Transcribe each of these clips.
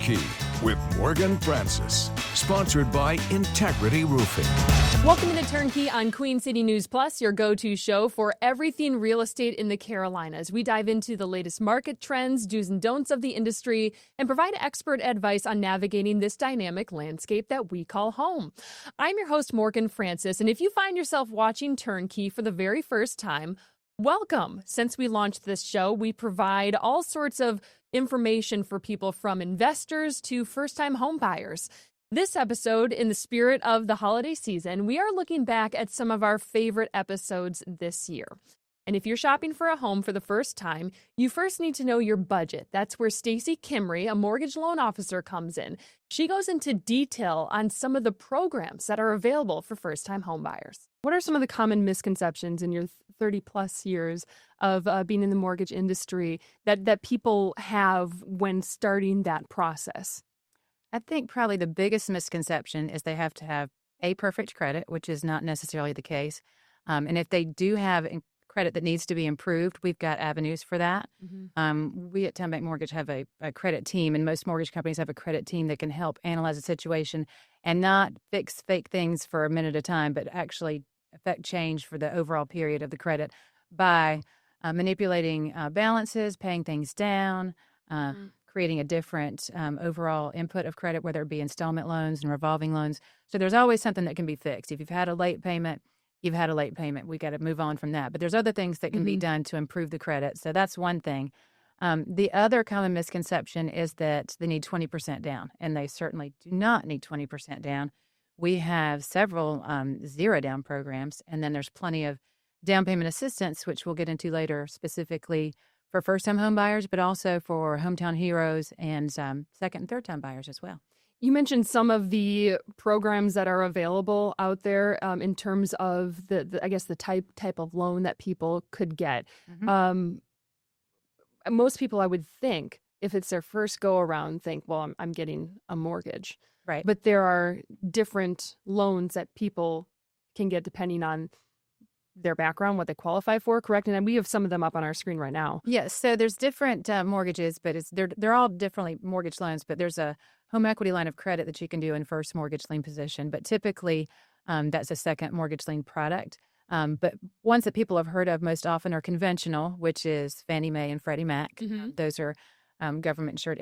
Turnkey with Morgan Francis, sponsored by Integrity Roofing. Welcome to Turnkey on Queen City News Plus, your go-to show for everything real estate in the Carolinas. We dive into the latest market trends, do's and don'ts of the industry, and provide expert advice on navigating this dynamic landscape that we call home. I'm your host, Morgan Francis, and if you find yourself watching Turnkey for the very first time, welcome. Since we launched this show, we provide all sorts of information for people from investors to first-time home buyers. This episode, in the spirit of the holiday season, we are looking back at some of our favorite episodes this year. And if you're shopping for a home for the first time, you first need to know your budget. That's where Stacey Kimry, a mortgage loan officer, comes in. She goes into detail on some of the programs that are available for first-time home buyers. What are some of the common misconceptions in your 30-plus years of being in the mortgage industry that people have when starting that process? I think probably the biggest misconception is they have to have a perfect credit, which is not necessarily the case. And if they do have credit that needs to be improved, we've got avenues for that. Mm-hmm. We at Town Bank Mortgage have a credit team, and most mortgage companies have a credit team that can help analyze a situation and not fix fake things for a minute at a time, but actually affect change for the overall period of the credit by manipulating balances, paying things down, creating a different overall input of credit, whether it be installment loans and revolving loans. So there's always something that can be fixed. If you've had a late payment, you've had a late payment. We got to move on from that. But there's other things that can be done to improve the credit. So that's one thing. The other common misconception is that they need 20% down, and they certainly do not need 20% down. We have several zero down programs, and then there's plenty of down payment assistance, which we'll get into later, specifically for first-time home buyers, but also for hometown heroes and second and third-time buyers as well. You mentioned some of the programs that are available out there in terms of the type of loan that people could get. Mm-hmm. Most people, I would think, if it's their first go around, think, well, I'm getting a mortgage. Right. But there are different loans that people can get depending on their background, what they qualify for, correct? And we have some of them up on our screen right now. Yes. So there's different mortgages, but they're all differently mortgage loans. But there's a home equity line of credit that you can do in first mortgage lien position. But typically, that's a second mortgage lien product. But ones that people have heard of most often are conventional, which is Fannie Mae and Freddie Mac. Mm-hmm. Those are government-insured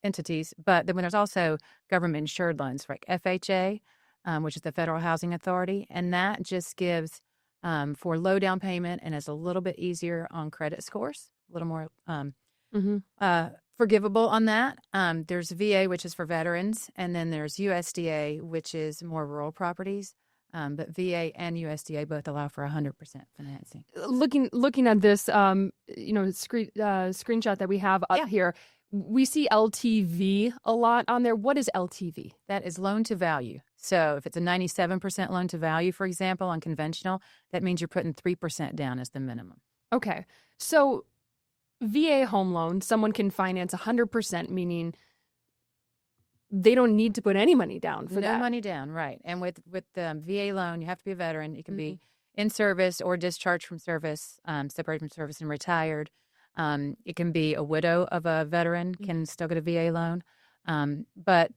entities. But then there's also government-insured loans like FHA, which is the Federal Housing Authority, and that just gives for low down payment and is a little bit easier on credit scores, a little more forgivable on that. There's VA, which is for veterans, and then there's USDA, which is more rural properties. But VA and USDA both allow for 100% financing. Looking at this, screenshot that we have up here, we see LTV a lot on there. What is LTV? That is loan to value. So if it's a 97% loan to value, for example, on conventional, that means you're putting 3% down as the minimum. Okay. So VA home loan, someone can finance 100%, meaning they don't need to put any money down for that. No money down, right. And with the VA loan, you have to be a veteran. You can be in service or discharged from service, separated from service and retired. It can be a widow of a veteran can still get a VA loan. But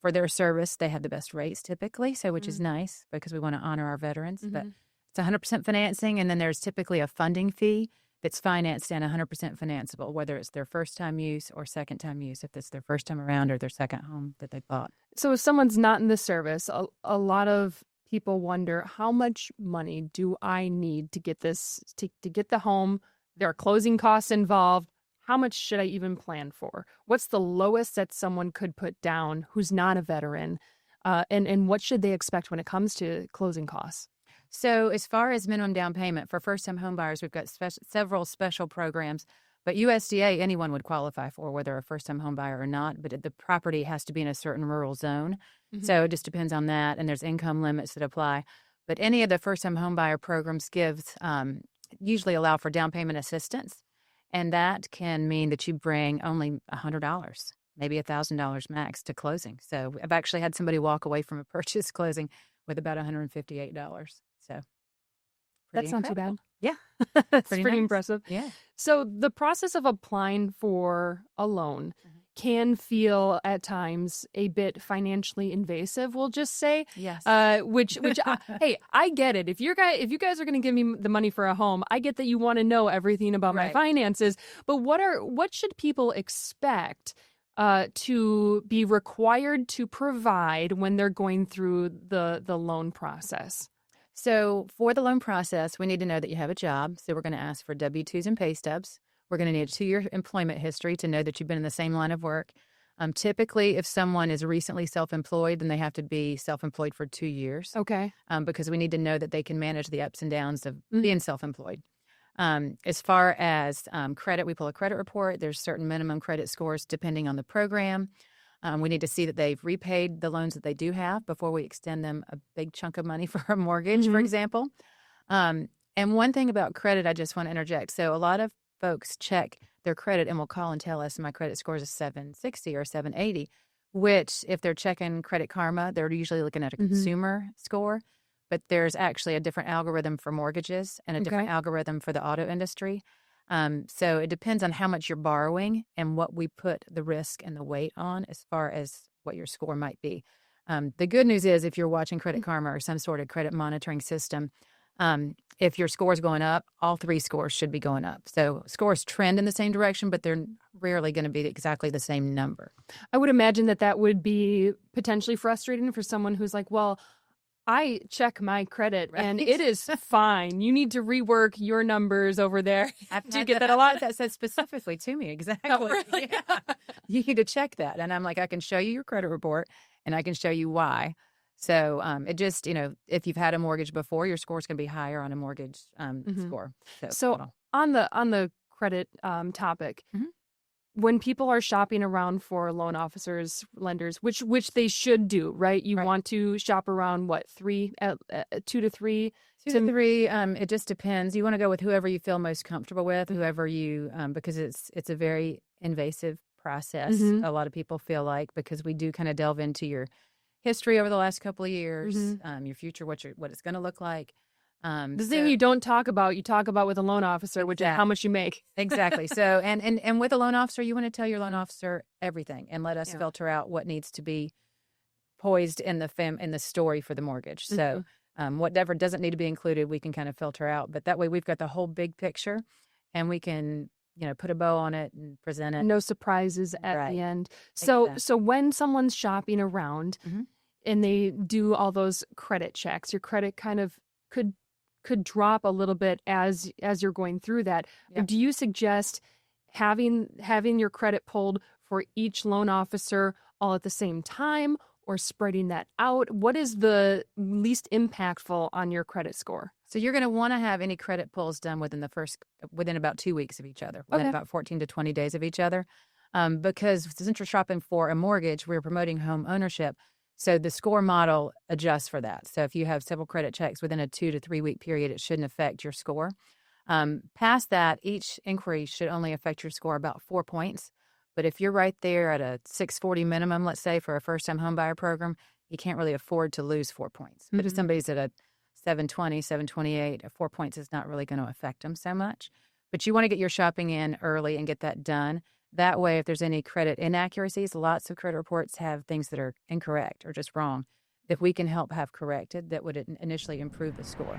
for their service, they have the best rates typically, so which is nice because we want to honor our veterans. But it's 100% financing, and then there's typically a funding fee that's financed and 100% financeable, whether it's their first-time use or second-time use, if it's their first time around or their second home that they bought. So if someone's not in the service, a lot of people wonder, how much money do I need to get this, to get the home? There are closing costs involved. How much should I even plan for? What's the lowest that someone could put down who's not a veteran? And what should they expect when it comes to closing costs? So as far as minimum down payment for first-time home buyers, we've got several special programs. But USDA, anyone would qualify for, whether a first-time home buyer or not. But the property has to be in a certain rural zone. Mm-hmm. So it just depends on that. And there's income limits that apply. But any of the first-time home buyer programs usually allow for down payment assistance. And that can mean that you bring only $100, maybe $1,000 max to closing. So I've actually had somebody walk away from a purchase closing with about $158. So that's not too bad. Yeah. That's pretty nice. Impressive. Yeah. So the process of applying for a loan, can feel at times a bit financially invasive, we'll just say. Yes. Hey, I get it. If you guys are going to give me the money for a home, I get that you want to know everything about my Right. finances. But what should people expect to be required to provide when they're going through the loan process? So for the loan process, we need to know that you have a job. So we're going to ask for W-2s and pay stubs. We're going to need a 2-year employment history to know that you've been in the same line of work. Typically, if someone is recently self-employed, then they have to be self-employed for 2 years. Okay. Because we need to know that they can manage the ups and downs of being self-employed. As far as credit, we pull a credit report. There's certain minimum credit scores depending on the program. We need to see that they've repaid the loans that they do have before we extend them a big chunk of money for a mortgage, for example. And one thing about credit, I just want to interject. So a lot of folks check their credit and will call and tell us my credit score is a 760 or 780, which if they're checking Credit Karma, they're usually looking at a consumer score. But there's actually a different algorithm for mortgages and a different algorithm for the auto industry. So it depends on how much you're borrowing and what we put the risk and the weight on as far as what your score might be. The good news is if you're watching Credit Karma or some sort of credit monitoring system, if your score is going up, all 3 scores should be going up. So scores trend in the same direction, but they're rarely going to be exactly the same number. I would imagine that would be potentially frustrating for someone who's like, well, I check my credit and it is fine. You need to rework your numbers over there. Do you get that a lot? That said specifically to me. Exactly. Oh, really? Yeah. You need to check that. And I'm like, I can show you your credit report and I can show you why. So it just, if you've had a mortgage before, your score is going to be higher on a mortgage score. So on the credit topic, when people are shopping around for loan officers, lenders, which they should do, right? You want to shop around 2 to 3? 2 to 3. It just depends. You want to go with whoever you feel most comfortable with, whoever you, because it's a very invasive process. A lot of people feel like, because we do kind of delve into your history over the last couple of years, your future, what it's going to look like. The thing you don't talk about, you talk about with a loan officer, which is how much you make. Exactly. So, and with a loan officer, you want to tell your loan officer everything and let us filter out what needs to be poised in the story for the mortgage. So, whatever doesn't need to be included, we can kind of filter out. But that way, we've got the whole big picture, and we can put a bow on it and present it. No surprises at the end. So when someone's shopping around and they do all those credit checks, your credit kind of could drop a little bit as you're going through that. Yeah. Do you suggest having your credit pulled for each loan officer all at the same time, or spreading that out? What is the least impactful on your credit score? So you're going to want to have any credit pulls done within about 2 weeks of each other, within about 14 to 20 days of each other. Because since you're shopping for a mortgage, we're promoting home ownership. So the score model adjusts for that. So if you have several credit checks within a 2 to 3 week period, it shouldn't affect your score. Past that, each inquiry should only affect your score about 4 points. But if you're right there at a 640 minimum, let's say, for a first-time homebuyer program, you can't really afford to lose 4 points. But if somebody's at a 720, 728, 4 points is not really going to affect them so much. But you want to get your shopping in early and get that done. That way, if there's any credit inaccuracies, lots of credit reports have things that are incorrect or just wrong that we can help have corrected that would initially improve the score.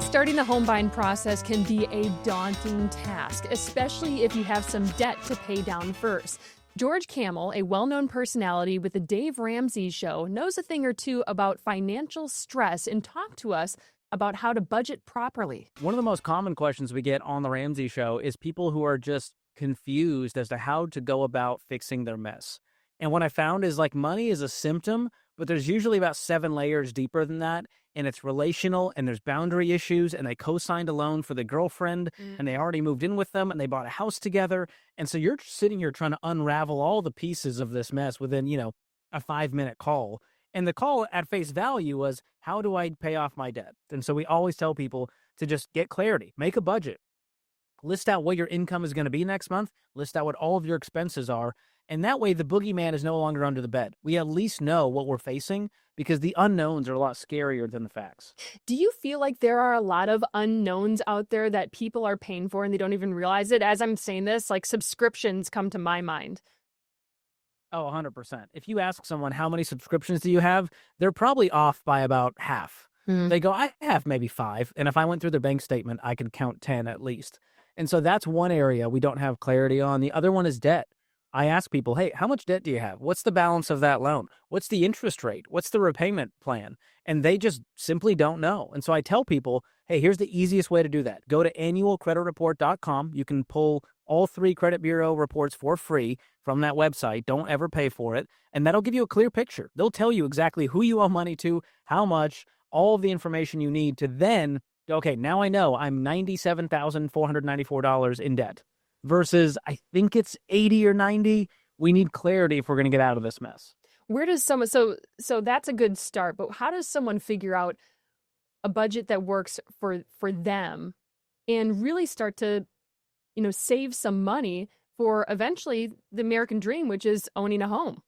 Starting the home buying process can be a daunting task, especially if you have some debt to pay down first. George Camel, a well-known personality with the Dave Ramsey Show, knows a thing or two about financial stress and talked to us about how to budget properly. One of the most common questions we get on the Ramsey Show is people who are just confused as to how to go about fixing their mess. And what I found is money is a symptom, but there's usually about 7 layers deeper than that. And it's relational, and there's boundary issues, and they co-signed a loan for the girlfriend, and they already moved in with them, and they bought a house together. And so you're sitting here trying to unravel all the pieces of this mess within, a 5-minute call. And the call at face value was, how do I pay off my debt? And so we always tell people to just get clarity, make a budget, list out what your income is going to be next month, list out what all of your expenses are, And that way, the boogeyman is no longer under the bed. We at least know what we're facing because the unknowns are a lot scarier than the facts. Do you feel like there are a lot of unknowns out there that people are paying for and they don't even realize it? As I'm saying this, like subscriptions come to my mind. Oh, 100%. If you ask someone how many subscriptions do you have, they're probably off by about half. They go, I have maybe 5. And if I went through their bank statement, I could count 10 at least. And so that's one area we don't have clarity on. The other one is debt. I ask people, hey, how much debt do you have? What's the balance of that loan? What's the interest rate? What's the repayment plan? And they just simply don't know. And so I tell people, hey, here's the easiest way to do that. Go to annualcreditreport.com. You can pull all 3 credit bureau reports for free from that website. Don't ever pay for it. And that'll give you a clear picture. They'll tell you exactly who you owe money to, how much, all of the information you need to then, okay, now I know I'm $97,494 in debt versus I think it's 80 or 90. We need clarity if we're going to get out of this mess. Where does someone so that's a good start, but how does someone figure out a budget that works for them and really start to, save some money for eventually the American dream, which is owning a home?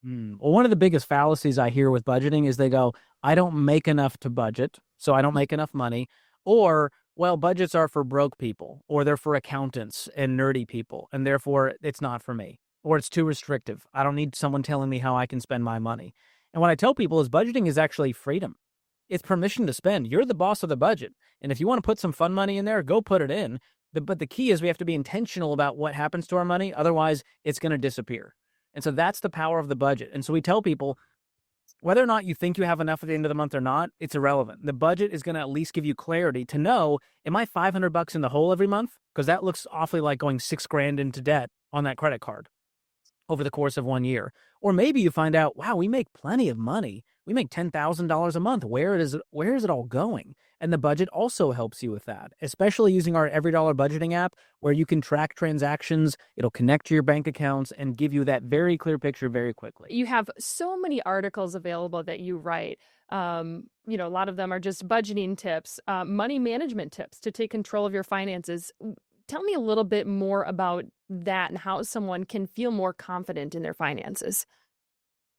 Well, one of the biggest fallacies I hear with budgeting is they go, I don't make enough to budget, so I don't make enough money. Or, well, budgets are for broke people, or they're for accountants and nerdy people, and therefore it's not for me. Or it's too restrictive. I don't need someone telling me how I can spend my money. And what I tell people is budgeting is actually freedom. It's permission to spend. You're the boss of the budget. And if you want to put some fun money in there, go put it in. But the key is we have to be intentional about what happens to our money. Otherwise, it's going to disappear. And so that's the power of the budget. And so we tell people, whether or not you think you have enough at the end of the month or not, it's irrelevant. The budget is going to at least give you clarity to know, am I $500 in the hole every month? Because that looks awfully like going $6,000 into debt on that credit card over the course of 1 year. Or maybe you find out, wow, we make plenty of money. We make $10,000 a month. Where is it all going? And the budget also helps you with that, especially using our EveryDollar budgeting app where you can track transactions. It'll connect to your bank accounts and give you that very clear picture very quickly. You have so many articles available that you write. A lot of them are just budgeting tips, money management tips to take control of your finances. Tell me a little bit more about that and how someone can feel more confident in their finances.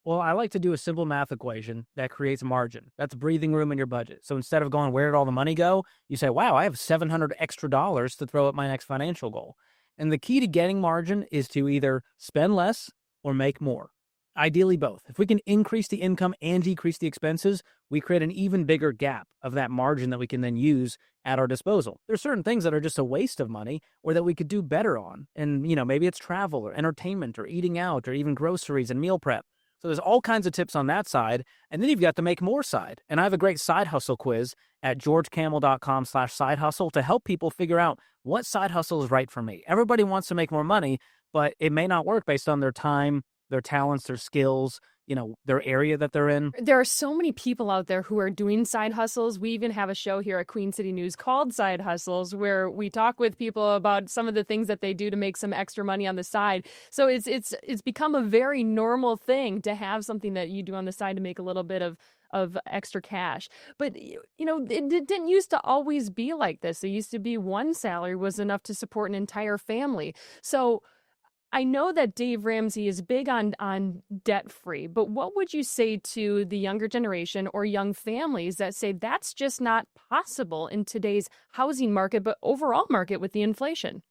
Well, I like to do a simple math equation that creates margin. That's breathing room in your budget. So instead of going, where did all the money go? You say, wow, I have $700 extra to throw at my next financial goal. And the key to getting margin is to either spend less or make more. Ideally both. If we can increase the income and decrease the expenses, we create an even bigger gap of that margin that we can then use at our disposal. There's certain things that are just a waste of money or that we could do better on. And, maybe it's travel or entertainment or eating out or even groceries and meal prep. So there's all kinds of tips on that side. And then you've got the make more side. And I have a great side hustle quiz at georgekamel.com/side hustle to help people figure out what side hustle is right for me. Everybody wants to make more money, but it may not work based on their time, their talents, their skills, their area that they're in. There are so many people out there who are doing side hustles. We even have a show here at Queen City News called Side Hustles, where we talk with people about some of the things that they do to make some extra money on the side. So it's become a very normal thing to have something that you do on the side to make a little bit of extra cash. But, it didn't used to always be like this. It used to be one salary was enough to support an entire family. So I know that Dave Ramsey is big on debt-free, but what would you say to the younger generation or young families that say that's just not possible in today's housing market, but overall market with the inflation?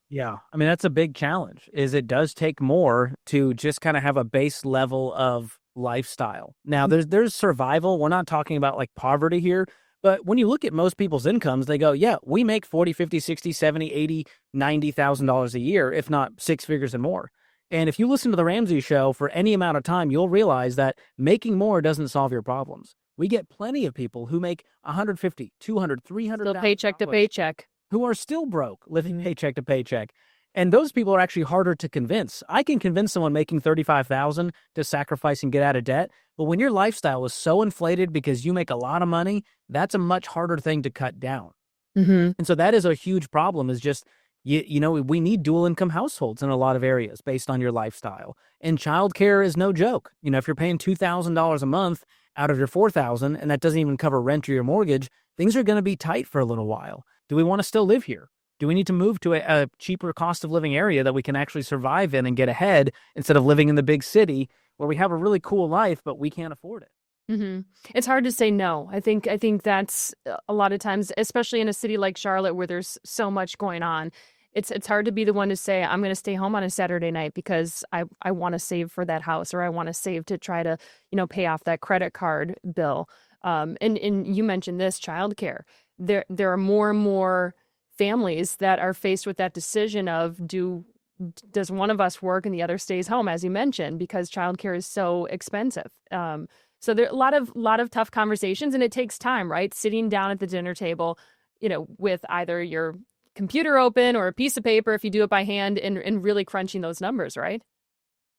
Yeah, I mean, that's a big challenge, is it does take more to just kind of have a base level of lifestyle. Now, there's survival. We're not talking about like poverty here. But when you look at most people's incomes, they go, yeah, we make $40, $50, $60, $70, $80, $90,000 a year, if not 6 figures and more. And if you listen to the Ramsey Show for any amount of time, you'll realize that making more doesn't solve your problems. We get plenty of people who make $150, $200, $300, still paycheck to paycheck, who are still broke, living paycheck to paycheck. And those people are actually harder to convince. I can convince someone making $35,000 to sacrifice and get out of debt. But when your lifestyle is so inflated because you make a lot of money, that's a much harder thing to cut down. Mm-hmm. And so that is a huge problem, is just, we need dual income households in a lot of areas based on your lifestyle. And childcare is no joke. If you're paying $2,000 a month out of your $4,000, and that doesn't even cover rent or your mortgage, things are going to be tight for a little while. Do we want to still live here? Do we need to move to a cheaper cost of living area that we can actually survive in and get ahead instead of living in the big city where we have a really cool life, but we can't afford it? It's hard to say no. I think that's a lot of times, especially in a city like Charlotte where there's so much going on. It's hard to be the one to say I'm going to stay home on a Saturday night because I want to save for that house, or I want to save to try to pay off that credit card bill. And you mentioned this childcare. There are more and more families that are faced with that decision of does one of us work and the other stays home, as you mentioned, because childcare is so expensive. So there are a lot of tough conversations, and it takes time, right? Sitting down at the dinner table, with either your computer open or a piece of paper if you do it by hand, and really crunching those numbers, right?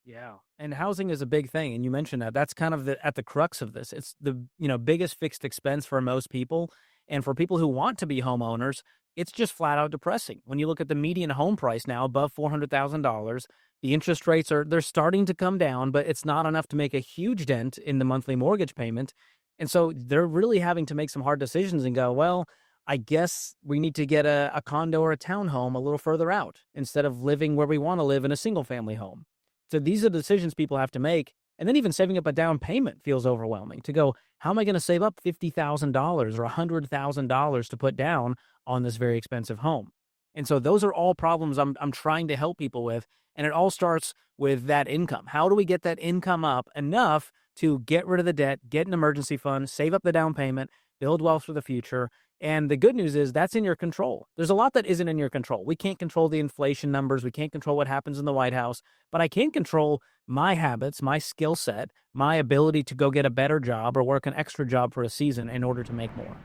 Yeah. And housing is a big thing. And you mentioned that. That's kind of at the crux of this. It's the, biggest fixed expense for most people. And for people who want to be homeowners, it's just flat out depressing. When you look at the median home price now above $400,000, the interest rates they're starting to come down, but it's not enough to make a huge dent in the monthly mortgage payment. And so they're really having to make some hard decisions and go, well, I guess we need to get a condo or a townhome a little further out instead of living where we want to live in a single family home. So these are the decisions people have to make. And then even saving up a down payment feels overwhelming to go, how am I going to save up $50,000 or $100,000 to put down on this very expensive home? And so those are all problems I'm trying to help people with. And it all starts with that income. How do we get that income up enough to get rid of the debt, get an emergency fund, save up the down payment, build wealth for the future? And the good news is that's in your control. There's a lot that isn't in your control. We can't control the inflation numbers. We can't control what happens in the White House, but I can control my habits, my skill set, my ability to go get a better job or work an extra job for a season in order to make more.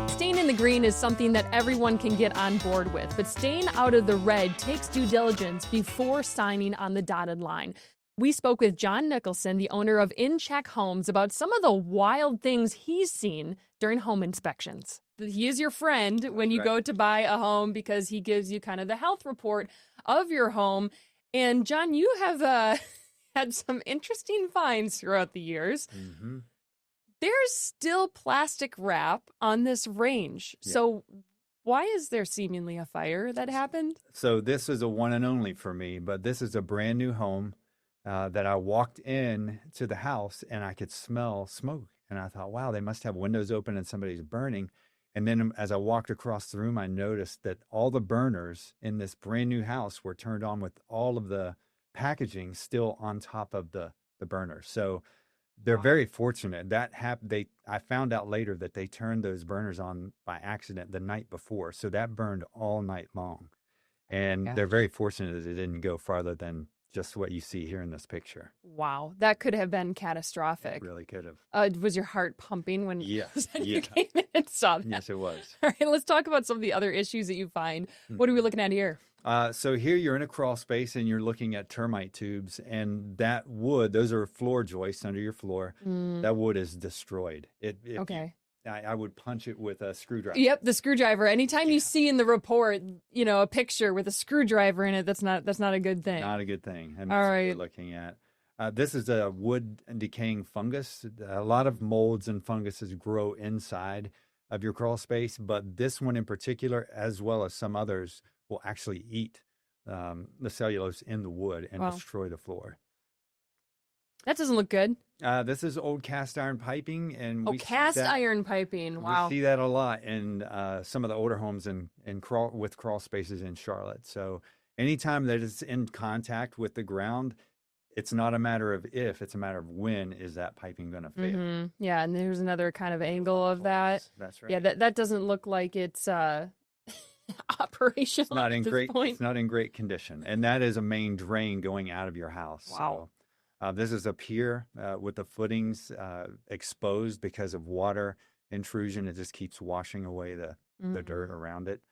Staying in the green is something that everyone can get on board with, but staying out of the red takes due diligence before signing on the dotted line. We spoke with John Nicholson, the owner of In Check Homes, about some of the wild things he's seen during home inspections. He is your friend when you go to buy a home because he gives you kind of the health report of your home. And John, you have had some interesting finds throughout the years. Mm-hmm. There's still plastic wrap on this range. Yeah. So why is there seemingly a fire that happened? So this is a one and only for me, but this is a brand new home that I walked in to the house and I could smell smoke. And I thought, wow, they must have windows open and somebody's burning. And then as I walked across the room, I noticed that all the burners in this brand new house were turned on with all of the packaging still on top of the burners. So they're very fortunate. I found out later that they turned those burners on by accident the night before. So that burned all night long. And they're very fortunate that it didn't go farther than just what you see here in this picture. Wow. That could have been catastrophic. It really could have. Was your heart pumping when you Yeah. came in and saw that? Yes, it was. All right, let's talk about some of the other issues that you find. What are we looking at here? So here you're in a crawl space and you're looking at termite tubes, and that wood, those are floor joists under your floor. That wood is destroyed. Okay. I would punch it with a screwdriver. Yep, the screwdriver. Anytime you see in the report, a picture with a screwdriver in it, that's not a good thing. Not a good thing. And all that's right. what we're looking at. This is a wood decaying fungus. A lot of molds and funguses grow inside of your crawl space, but this one in particular, as well as some others, will actually eat the cellulose in the wood and destroy the floor. That doesn't look good. This is old cast iron piping, and iron piping. Wow, we see that a lot in some of the older homes with crawl spaces in Charlotte. So anytime that it's in contact with the ground, it's not a matter of if; it's a matter of when is that piping going to fail. Mm-hmm. Yeah, and there's another kind of angle of that. That's right. Yeah, that doesn't look like it's operational. It's not in great. Point. It's not in great condition, and that is a main drain going out of your house. Wow. So, this is a pier with the footings exposed because of water intrusion. It just keeps washing away the dirt around it.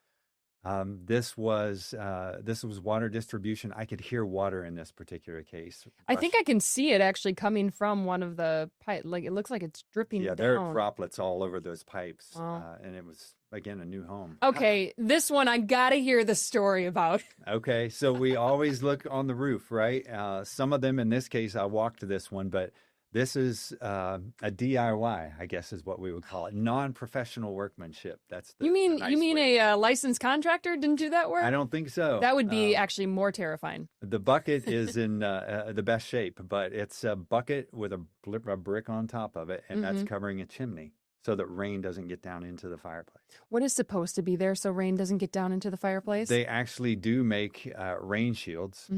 This was water distribution. I could hear water in this particular case. I think I can see it actually coming from one of the pipe. Like it looks like it's dripping Yeah, down. there are droplets all over those pipes, Wow. and it was again a new home. Okay, this one I gotta hear the story about. Okay, so we always look on the roof, right? Some of them, in this case, I walked to this one, but this is a DIY, I guess is what we would call it, non-professional workmanship. That's the You mean nice way. a licensed contractor didn't do that work? I don't think so. That would be actually more terrifying. The bucket is in the best shape, but it's a bucket with a brick on top of it, and that's covering a chimney so that rain doesn't get down into the fireplace. What is supposed to be there so rain doesn't get down into the fireplace? They actually do make rain shields,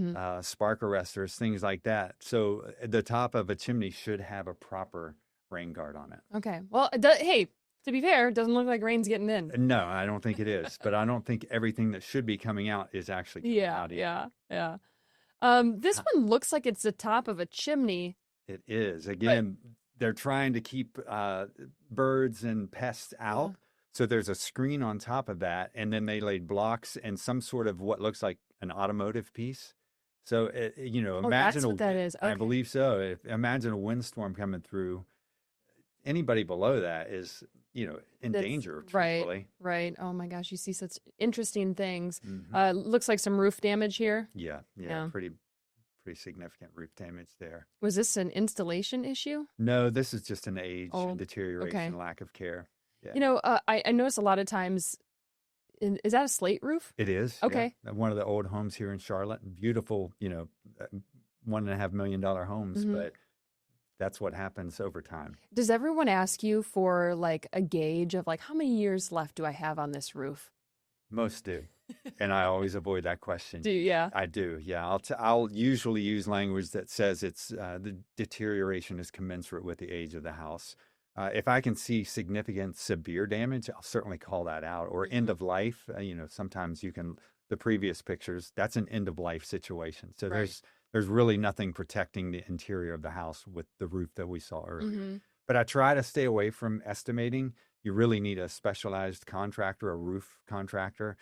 spark arresters, things like that. So the top of a chimney should have a proper rain guard on it. Okay. Well, hey, to be fair, it doesn't look like rain's getting in. No, I don't think it is. But I don't think everything that should be coming out is actually coming out either. Yeah. This one looks like it's the top of a chimney. It is. Again, they're trying to keep birds and pests out. So there's a screen on top of that, and then they laid blocks and some sort of what looks like an automotive piece. So, imagine that's what that is. I Okay. believe so. Imagine a windstorm coming through. Anybody below that is, in danger, truthfully. Right. Oh my gosh, you see such interesting things. Mhm. Looks like some roof damage here. Yeah, Yeah. pretty significant roof damage there. Was this an installation issue? No, this is just an age, Old. deterioration, Okay. lack of care. Yeah. I notice a lot of times. Is that a slate roof? It is. yeah. Okay. One of the old homes here in Charlotte. Beautiful, $1.5 million homes, Mhm. but that's what happens over time. Does everyone ask you for like a gauge of like how many years left do I have on this roof? Most do. And I always avoid that question. Yeah. I do. Yeah. I'll usually use language that says it's the deterioration is commensurate with the age of the house. If I can see significant severe damage, I'll certainly call that out. Or end of life. Sometimes the previous pictures, that's an end of life situation. So Right. there's really nothing protecting the interior of the house with the roof that we saw earlier. Mm-hmm. But I try to stay away from estimating. You really need a specialized contractor, a roof contractor,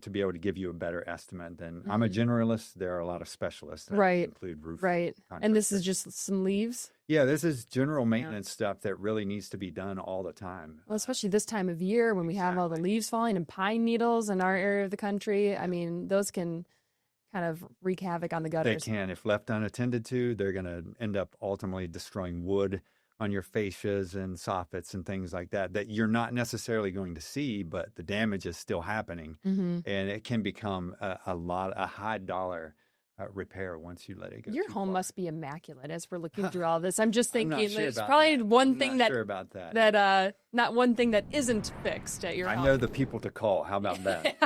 to be able to give you a better estimate than I'm a generalist. There are a lot of specialists that Right. include roof. Right. And this is contractors. just some leaves. Yeah, this is general maintenance stuff that really needs to be done all the time. Well, especially this time of year when we have all the Exactly. leaves falling and pine needles in our area of the country. I mean, those can kind of wreak havoc on the They gutters. can, if left unattended to, they're going to end up ultimately destroying wood on your fascias and soffits and things like that you're not necessarily going to see, but the damage is still happening. Mm-hmm. And it can become a high dollar repair once you let it go. Your too home far. must be immaculate as we're looking through all this. I'm just I'm thinking not sure there's about probably that. one I'm thing not sure about that. not one thing that isn't fixed at your I house. know the people to call. How about that?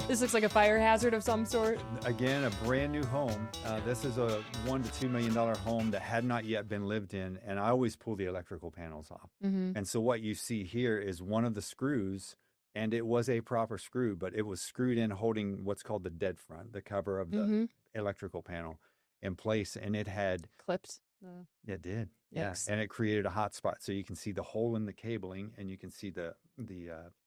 This looks like a fire hazard of some sort. Again, a brand new home. This is a $1 to $2 million home that had not yet been lived in, and I always pull the electrical panels off. Mm-hmm. And so what you see here is one of the screws, and it was a proper screw, but it was screwed in holding what's called the dead front, the cover of the Mm-hmm. electrical panel in place, and it had Clipped. it did. Yeah. Yikes. And it created a hot spot. So you can see the hole in the cabling and you can see the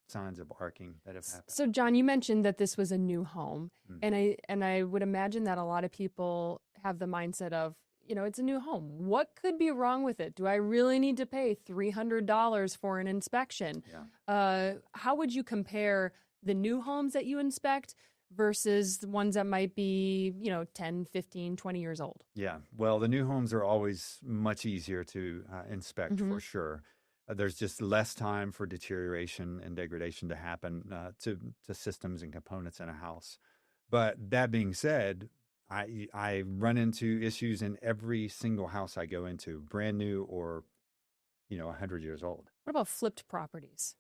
signs of arcing that have happened. So, John, you mentioned that this was a new home, Mm. and I would imagine that a lot of people have the mindset of, it's a new home. What could be wrong with it? Do I really need to pay $300 for an inspection? Yeah. How would you compare the new homes that you inspect versus the ones that might be, 10, 15, 20 years old? Yeah. Well, the new homes are always much easier to inspect for sure. There's just less time for deterioration and degradation to happen to systems and components in a house. But that being said, I run into issues in every single house I go into, brand new or 100 years old. What about flipped properties?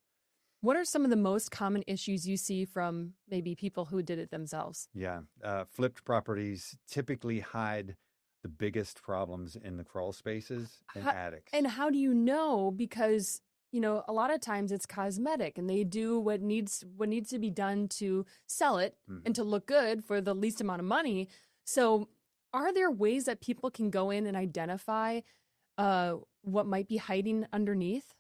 What are some of the most common issues you see from maybe people who did it themselves? Yeah. Flipped properties typically hide the biggest problems in the crawl spaces and attics. And how do you know? Because, a lot of times it's cosmetic and they do what needs to be done to sell it and to look good for the least amount of money. So are there ways that people can go in and identify what might be hiding underneath?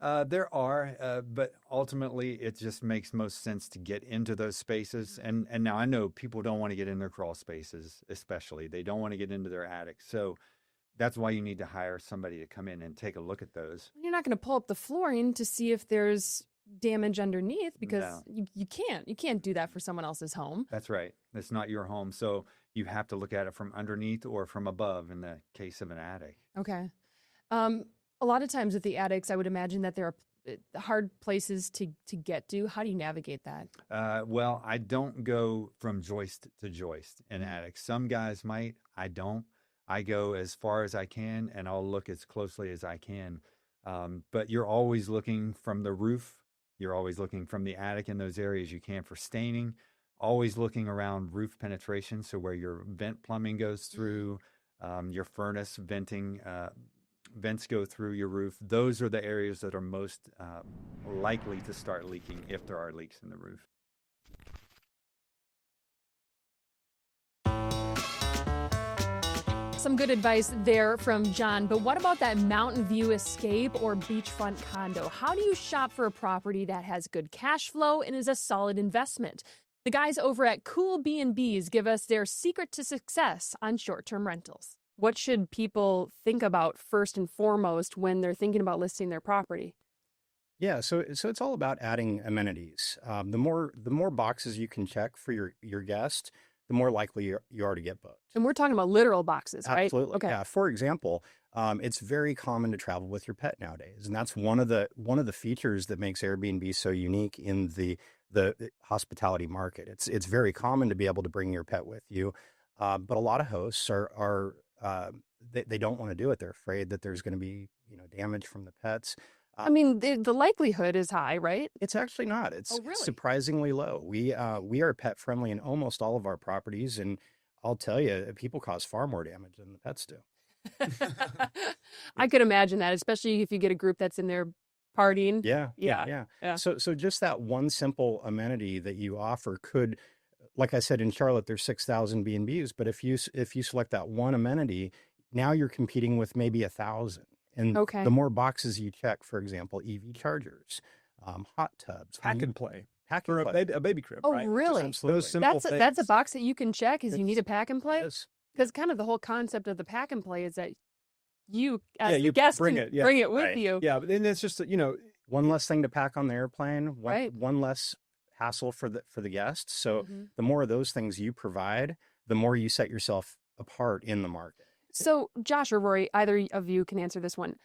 There are, but ultimately it just makes most sense to get into those spaces. And now I know people don't want to get in their crawl spaces, especially. They don't want to get into their attics. So that's why you need to hire somebody to come in and take a look at those. You're not going to pull up the flooring to see if there's damage underneath because No. you can't. You can't do that for someone else's home. That's right. It's not your home. So you have to look at it from underneath or from above in the case of an attic. Okay. A lot of times with the attics, I would imagine that there are hard places to get to. How do you navigate that? Well, I don't go from joist to joist in attics. Some guys might. I don't. I go as far as I can, and I'll look as closely as I can. But you're always looking from the roof. You're always looking from the attic in those areas you can for staining. Always looking around roof penetration, so where your vent plumbing goes through, your furnace venting, vents go through your roof. Those are the areas that are most likely to start leaking if there are leaks in the roof. Some good advice there from John, but what about that mountain view escape or beachfront condo? How do you shop for a property that has good cash flow and is a solid investment? The guys over at Cool B&Bs give us their secret to success on short-term rentals. What should people think about first and foremost when they're thinking about listing their property? Yeah, so it's all about adding amenities. The more boxes you can check for your guest, the more likely you are to get booked. And we're talking about literal boxes, right? Absolutely. Okay. Yeah. For example, it's very common to travel with your pet nowadays, and that's one of the features that makes Airbnb so unique in the hospitality market. It's very common to be able to bring your pet with you, but a lot of hosts they don't want to do it. They're afraid that there's going to be damage from the pets. I mean, the likelihood is high, right? It's actually not. It's Oh, really? surprisingly low. We are pet friendly in almost all of our properties, and I'll tell you, people cause far more damage than the pets do. I could imagine that, especially if you get a group that's in there partying. Yeah. So just that one simple amenity that you offer could, like I said, in Charlotte, there's 6,000 B&Bs, but if you select that one amenity, now you're competing with maybe 1,000. And Okay. the more boxes you check, for example, EV chargers, hot tubs, Pack and play pack for and play. a baby crib, Oh, right? really? Absolutely. Those simple That's a things. box that you can check is you need a pack and play? Yes. Because kind of the whole concept of the pack and play is that you, as Yeah, the you guest, bring can it, yeah. bring it with Right. you. Yeah, but then it's just One less thing to pack on the airplane, Right. one less hassle for the guest. So Mhm. the more of those things you provide, the more you set yourself apart in the market. So, Josh or Rory, either of you can answer this one.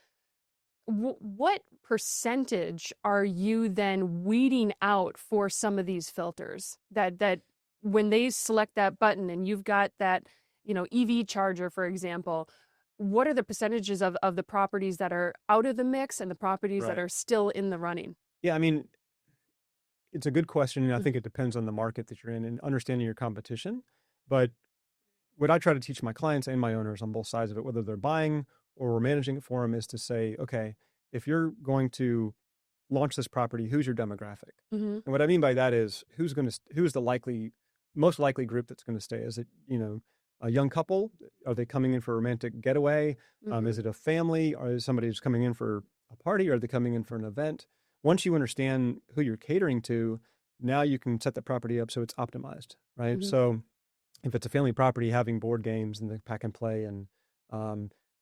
What percentage are you then weeding out for some of these filters that when they select that button and you've got that, EV charger, for example, what are the percentages of the properties that are out of the mix and the properties that Right. are still in the running? Yeah, I mean, it's a good question, and I think it depends on the market that you're in and understanding your competition. But what I try to teach my clients and my owners on both sides of it, whether they're buying or we're managing it for them, is to say, okay, if you're going to launch this property, who's your demographic? Mm-hmm. And what I mean by that is who's the most likely group that's going to stay? Is it, a young couple? Are they coming in for a romantic getaway? Is it a family? Or is somebody who's coming in for a party? Or are they coming in for an event? Once you understand who you're catering to, now you can set the property up so it's optimized, right? Mhm. So if it's a family property, having board games and the pack and play and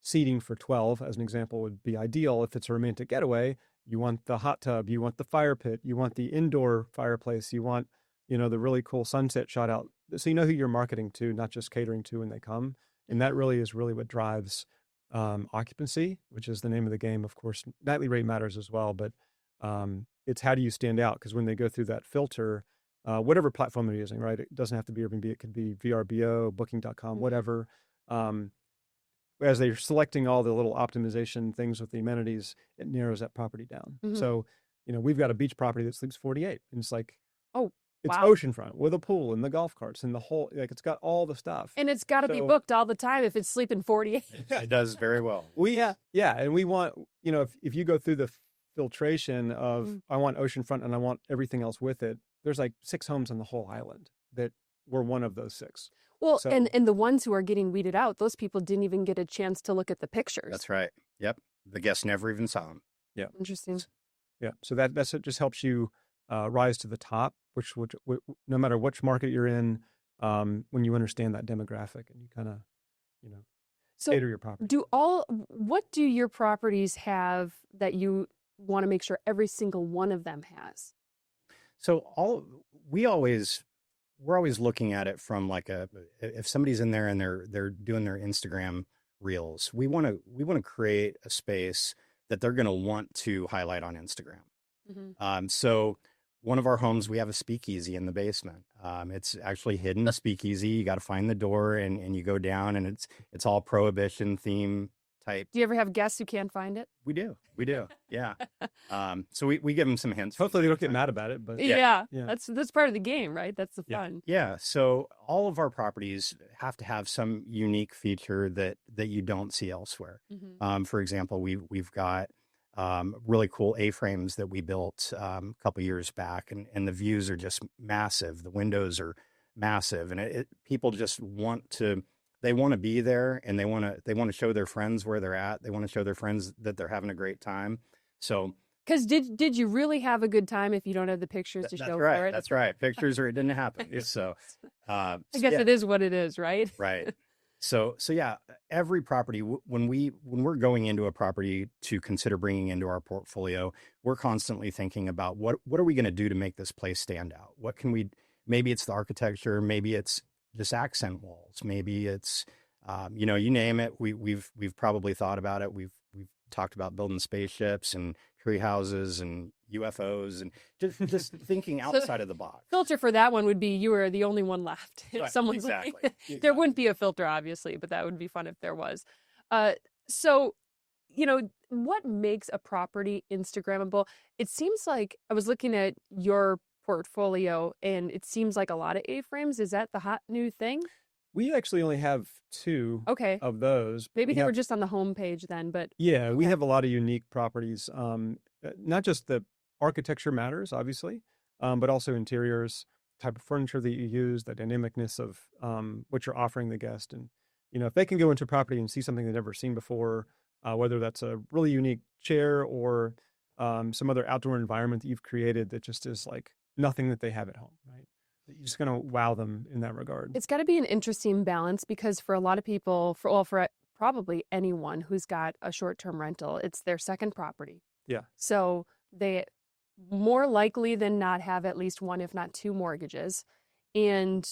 seating for 12, as an example, would be ideal. If it's a romantic getaway, you want the hot tub, you want the fire pit, you want the indoor fireplace, you want, the really cool sunset shot out. So you know who you're marketing to, not just catering to when they come. And that really is what drives occupancy, which is the name of the game. Of course, nightly rate matters as well, but it's how do you stand out? Because when they go through that filter, whatever platform they're using, right? It doesn't have to be Airbnb. It could be VRBO, Booking.com, whatever. As they're selecting all the little optimization things with the amenities, it narrows that property down. Mhm. So, we've got a beach property that sleeps 48, and it's like, Oh, it's wow. oceanfront with a pool and the golf carts and the whole, it's got all the stuff. And it's got to be So- booked all the time if it's sleeping 48. It does very well. And we want, if you go through the filtration of I want oceanfront and I want everything else with it, there's like 6 homes on the whole island that were one of those 6. Well, So- and the ones who are getting weeded out, those people didn't even get a chance to look at the pictures. That's right. Yep. The guests never even saw them. Interesting. Yeah. So that's it. Just helps you rise to the top, which no matter which market you're in, when you understand that demographic and you kind of, you know, So cater your property. what do your properties have that you want to make sure every single one of them has? So we're always looking at it from like if somebody's in there and they're doing their Instagram reels, we want to create a space that they're going to want to highlight on Instagram. So one of our homes, we have a speakeasy in the basement. It's actually hidden, a speakeasy. You got to find the door and you go down, and it's all prohibition theme type. Do you ever have guests who can't find it? We do. Yeah. So we give them some hints. Hopefully they don't get mad about it, but Yeah. Yeah. That's part of the game, right? That's the fun. Yeah. So all of our properties have to have some unique feature that you don't see elsewhere. For example, we've got really cool A-frames that we built a couple years back, and the views are just massive. The windows are massive, and people just want to be there, and they want to show their friends where they're at. They want to show their friends that they're having a great time. So, because did you really have a good time if you don't have the pictures to show for it? That's right. Pictures, or it didn't happen. So, I guess it is what it is, right? Right. So yeah, every property, when we're going into a property to consider bringing into our portfolio, we're constantly thinking about what are we going to do to make this place stand out? What can we? Maybe it's the architecture, maybe it's just accent walls, maybe it's you name it. We've probably thought about it. We've talked about building spaceships and tree houses and UFOs and just thinking outside of the box. Filter for that one would be you were the only one left. If Right, someone's exactly. There wouldn't be a filter, obviously, but that would be fun if there was. So, what makes a property Instagrammable? It seems like I was looking at your portfolio, and it seems like a lot of A-frames. Is that the hot new thing? We actually only have 2 of those. Maybe they were just on the homepage then, but Yeah, we have a lot of unique properties. Not just the architecture matters, obviously, but also interiors, type of furniture that you use, the dynamicness of what you're offering the guest. And, if they can go into a property and see something they've never seen before, whether that's a really unique chair or some other outdoor environment that you've created that just is like nothing that they have at home, right? You're just going to wow them in that regard. it's got to be an interesting balance because for a lot of people, for probably anyone who's got a short-term rental, it's their second property. Yeah. So they more likely than not have at least one, if not 2 mortgages. And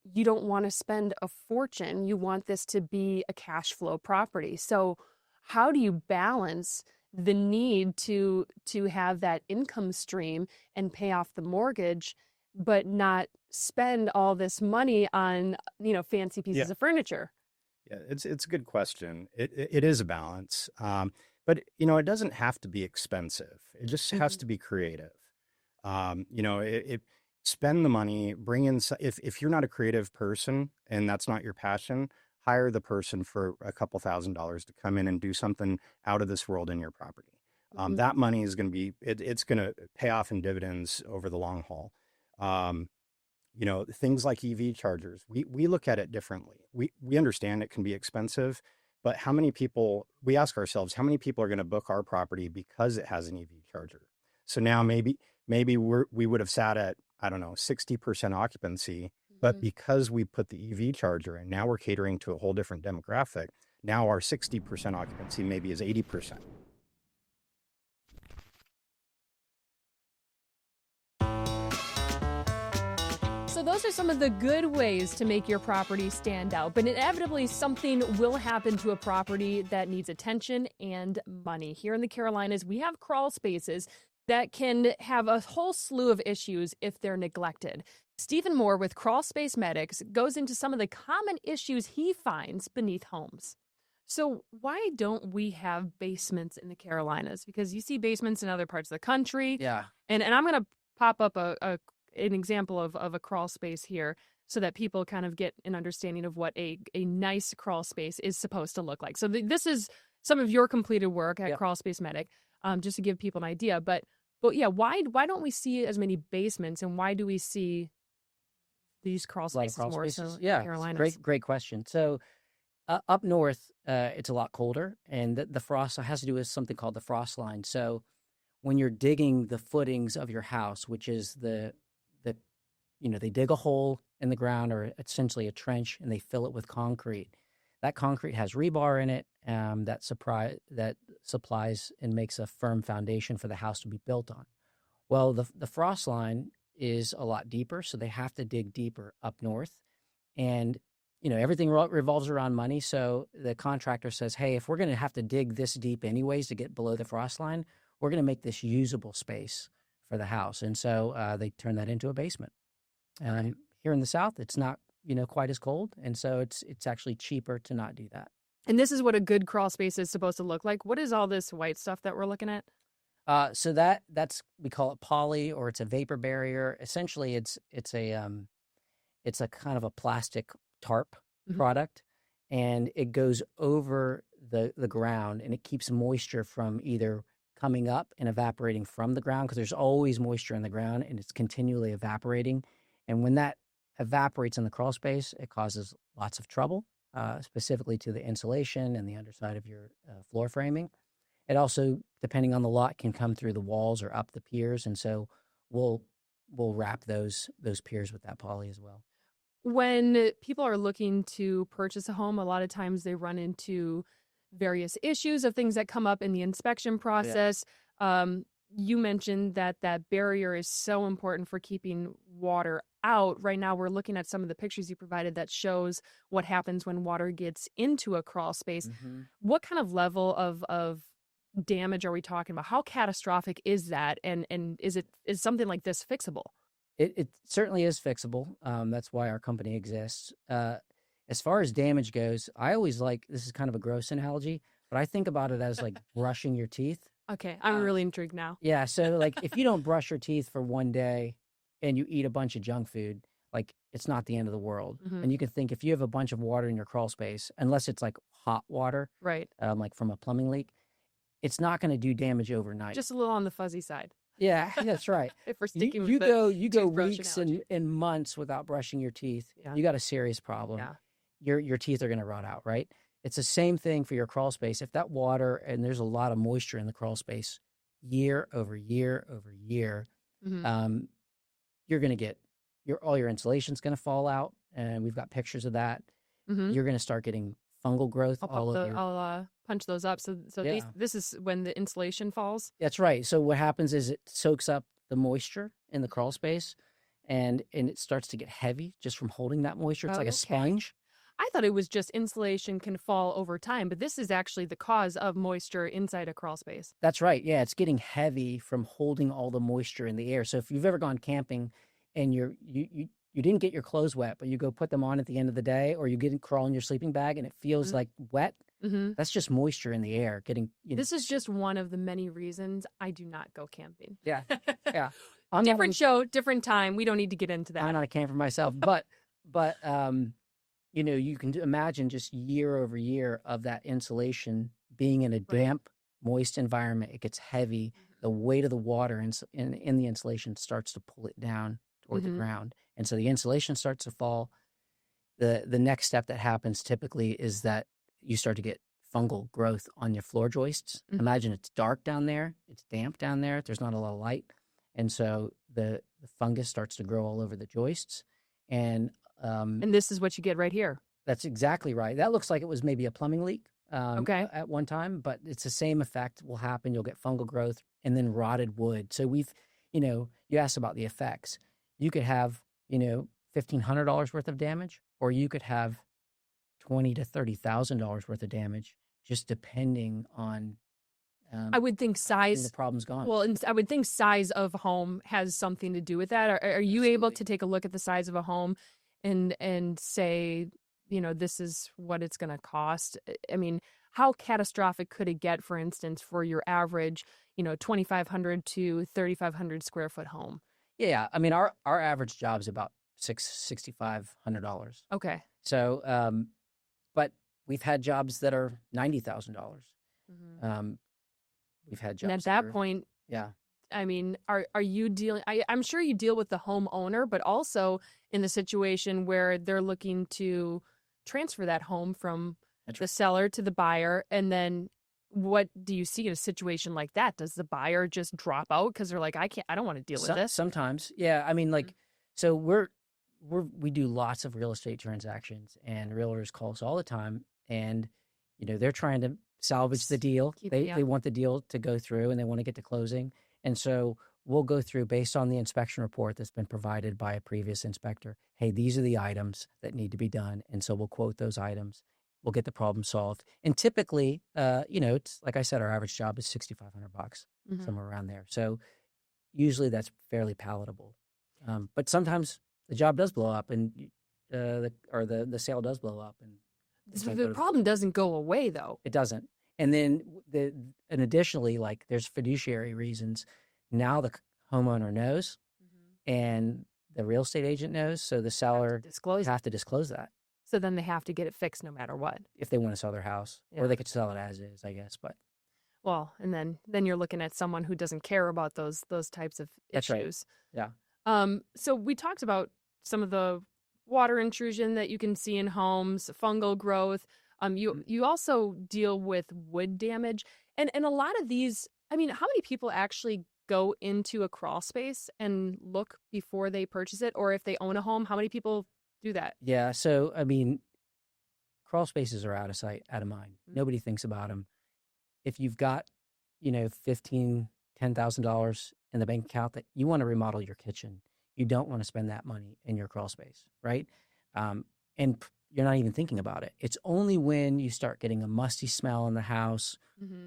you don't want to spend a fortune. You want this to be a cash flow property. So how do you balance the need to have that income stream and pay off the mortgage, but not spend all this money on, fancy pieces of furniture? Yeah, it's a good question. It is a balance, but it doesn't have to be expensive. It just has to be creative. Spend the money, bring in. If you're not a creative person and that's not your passion, hire the person for a couple $1,000s to come in and do something out of this world in your property. That money is going to be it's going to pay off in dividends over the long haul. Things like EV chargers, we look at it differently. We understand it can be expensive, but we ask ourselves, how many people are going to book our property because it has an EV charger? So now maybe we would have sat at, I don't know, 60% occupancy, but because we put the EV charger in, now we're catering to a whole different demographic. Now our 60% occupancy maybe is 80%. So those are some of the good ways to make your property stand out, but inevitably something will happen to a property that needs attention and money. Here in the Carolinas, we have crawl spaces that can have a whole slew of issues if they're neglected. Stephen Moore with Crawl Space Medics goes into some of the common issues he finds beneath homes. So why don't we have basements in the Carolinas? Because you see basements in other parts of the country. Yeah. And I'm going to pop up an example of a crawl space here so that people kind of get an understanding of what a nice crawl space is supposed to look like. So this is some of your completed work at Crawl Space Medic, just to give people an idea. But yeah, why don't we see as many basements, and why do we see these crawl spaces more so in the Carolinas? Great question. So up north, it's a lot colder, and the frost has to do with something called the frost line. So when you're digging the footings of your house, which is the they dig a hole in the ground or essentially a trench and they fill it with concrete. That concrete has rebar in it that supplies and makes a firm foundation for the house to be built on. Well, the frost line is a lot deeper, so they have to dig deeper up north. And, everything revolves around money. So the contractor says, hey, if we're going to have to dig this deep anyways to get below the frost line, we're going to make this usable space for the house. And so they turn that into a basement. Here in the South, it's not, quite as cold. And so it's actually cheaper to not do that. And this is what a good crawl space is supposed to look like. What is all this white stuff that we're looking at? So that's we call it poly, or it's a vapor barrier. Essentially, it's a kind of a plastic tarp product, and it goes over the ground, and it keeps moisture from either coming up and evaporating from the ground, because there's always moisture in the ground, and it's continually evaporating. And when that evaporates in the crawl space, it causes lots of trouble, specifically to the insulation and the underside of your floor framing. It also, depending on the lot, can come through the walls or up the piers, and so we'll wrap those piers with that poly as well. When people are looking to purchase a home, a lot of times they run into various issues of things that come up in the inspection process. Yeah. You mentioned that barrier is so important for keeping water out. Right now, we're looking at some of the pictures you provided that shows what happens when water gets into a crawl space. Mm-hmm. What kind of level of damage are we talking about? How catastrophic is that? And is something like this fixable? It certainly is fixable. That's why our company exists. As far as damage goes, I always this is kind of a gross analogy, but I think about it as like brushing your teeth. Okay, I'm really intrigued now. Yeah, so if you don't brush your teeth for one day and you eat a bunch of junk food, it's not the end of the world. Mm-hmm. And you can think, if you have a bunch of water in your crawl space, unless it's like hot water, right? Like from a plumbing leak, it's not going to do damage overnight. Just a little on the fuzzy side. Yeah, that's right. If we're sticking you with go weeks and months without brushing your teeth, you got a serious problem. Yeah. Your teeth are going to rot out, right? It's the same thing for your crawl space. If that water, and there's a lot of moisture in the crawl space, year over year over year, mm-hmm. You're going to get all your insulation's going to fall out, and we've got pictures of that. Mm-hmm. You're going to start getting fungal growth. I'll punch those up. So yeah. This is when the insulation falls. That's right. So what happens is it soaks up the moisture in the crawl space, and it starts to get heavy just from holding that moisture. It's like a sponge. I thought it was just insulation can fall over time, but this is actually the cause of moisture inside a crawl space. That's right. Yeah, it's getting heavy from holding all the moisture in the air. So if you've ever gone camping and you didn't get your clothes wet, but you go put them on at the end of the day, or you crawl in your sleeping bag and it feels mm-hmm. like wet, mm-hmm. that's just moisture in the air getting. This is just one of the many reasons I do not go camping. Yeah, yeah. Different show, different time. We don't need to get into that. I'm not a camper myself, but you can imagine just year over year of that insulation being in a damp, moist environment. It gets heavy. The weight of the water in the insulation starts to pull it down toward mm-hmm. the ground. And so the insulation starts to fall. The next step that happens typically is that you start to get fungal growth on your floor joists. Mm-hmm. Imagine it's dark down there. It's damp down there. There's not a lot of light. And so the fungus starts to grow all over the joists. And this is what you get right here. That's exactly right. That looks like it was maybe a plumbing leak at one time, but it's the same effect will happen. You'll get fungal growth and then rotted wood. So you asked about the effects. You could have, $1,500 worth of damage, or you could have $20,000 to $30,000 worth of damage, just depending on. I would think size. The problem's gone. Well, I would think size of home has something to do with that. Are you Absolutely. Able to take a look at the size of a home and say, this is what it's going to cost? I mean, how catastrophic could it get, for instance, for your average, 2,500 to 3,500 square foot home? Yeah. I mean, our average job is about $6,500. Okay. So, but we've had jobs that are $90,000. Mm-hmm. We've had jobs. And at that point, yeah. I mean, are you dealing? I'm sure you deal with the homeowner, but also in the situation where they're looking to transfer that home from the seller to the buyer, and then what do you see in a situation like that? Does the buyer just drop out because they're like, I don't want to deal with this? Sometimes, yeah. I mean, like, so we do lots of real estate transactions, and realtors call us all the time, and they're trying to salvage the deal. They want the deal to go through, and they want to get to closing, and so we'll go through based on the inspection report that's been provided by a previous inspector. Hey, these are the items that need to be done, and so we'll quote those items. We'll get the problem solved, and typically, it's like I said, our average job is $6,500, somewhere around there. So usually that's fairly palatable, but sometimes the job does blow up, and the sale does blow up, and the problem doesn't go away though. It doesn't. And then and additionally, like, there's fiduciary reasons. Now the homeowner knows, and the real estate agent knows, so the seller have to disclose that. So then they have to get it fixed no matter what. If they want to sell their house, or they could sell it as is, I guess. But and then you're looking at someone who doesn't care about those types of issues. That's right. Yeah. So we talked about some of the water intrusion that you can see in homes, fungal growth. You also deal with wood damage, and a lot of these. I mean, how many people actually go into a crawl space and look before they purchase it, or if they own a home, how many people do that? Yeah. So, I mean, crawl spaces are out of sight, out of mind. Nobody thinks about them. If you've got, $15,000, $10,000 in the bank account that you want to remodel your kitchen, you don't want to spend that money in your crawl space, right? And you're not even thinking about it. It's only when you start getting a musty smell in the house,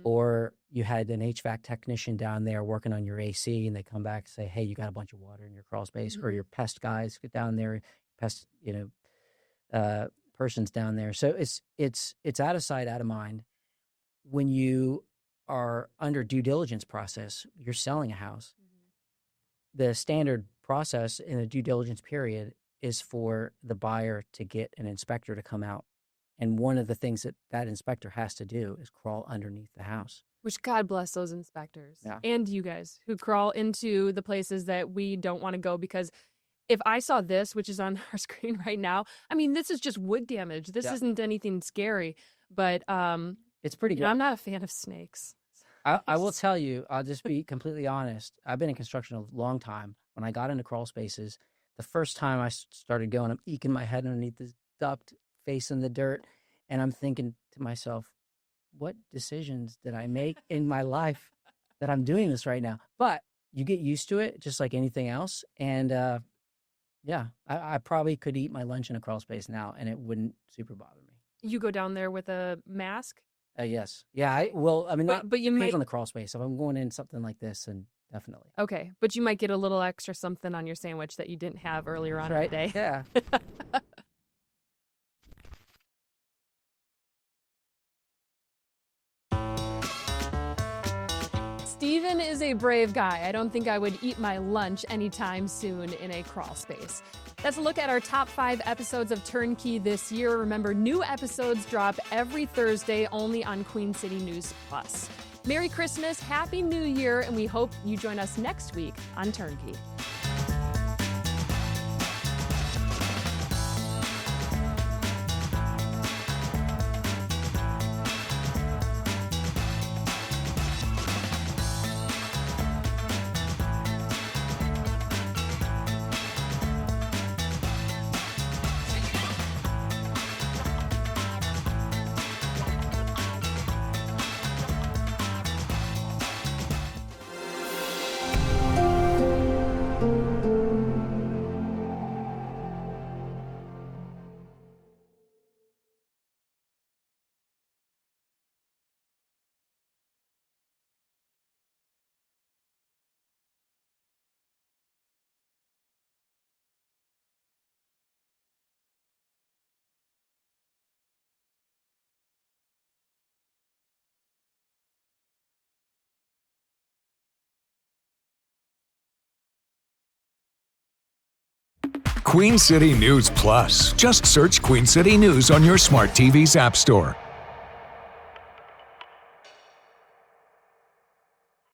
or you had an HVAC technician down there working on your AC, and they come back and say, hey, you got a bunch of water in your crawl space, or your pest guys get down there, pest, person's down there. So it's out of sight, out of mind. When you are under due diligence process, you're selling a house. The standard process in a due diligence period is for the buyer to get an inspector to come out. And one of the things that inspector has to do is crawl underneath the house. Which, God bless those inspectors and you guys who crawl into the places that we don't want to go, because if I saw this, which is on our screen right now, I mean, this is just wood damage. This isn't anything scary, but it's pretty good. I'm not a fan of snakes. I will tell you, I'll just be completely honest. I've been in construction a long time. When I got into crawl spaces, the first time I started going, I'm eking my head underneath the duct, facing the dirt, and I'm thinking to myself, what decisions did I make in my life that I'm doing this right now? But you get used to it, just like anything else. And I probably could eat my lunch in a crawl space now, and it wouldn't super bother me. You go down there with a mask? Yes. Yeah. I mean, but you depends on the crawl space. If I'm going in something like this, and definitely. Okay, but you might get a little extra something on your sandwich that you didn't have earlier on in the day. Yeah. Steven is a brave guy. I don't think I would eat my lunch anytime soon in a crawl space. That's a look at our top 5 episodes of Turnkey this year. Remember, new episodes drop every Thursday only on Queen City News Plus. Merry Christmas, Happy New Year, and we hope you join us next week on Turnkey. Queen City News Plus. Just search Queen City News on your smart TV's app store.